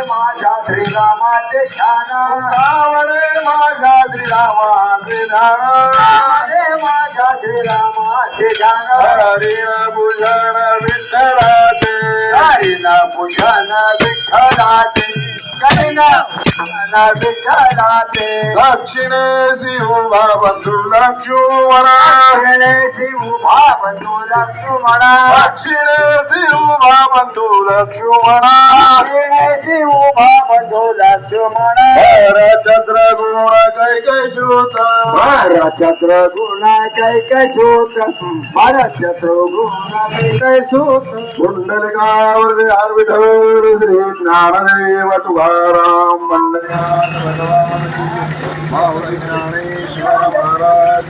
माझ्या श्रीरामाचे ध्यान माझ्या श्रीरामाचे ध्यान हरिण भूषण विठ्ठलाचे हरिण भूषण विठ्ठलाचे विठ्ठलाचे दक्षिणेशी उभा बंधू लक्ष्मणा दक्षिणेशी उभा बंधू लक्ष्मणा दक्षिणेशी उभा बंधू लक्ष्मणा दक्षिणेशी उभा बंधू लक्ष्मणा चंद्र गुण कैकशूत चंद्र गुण कैकशूत चंद्र गुण कैकशूत कुंडलिकावर हर विठ्ठल श्री ज्ञानदेव तुकाराम ज्ञानेश्वर महाराज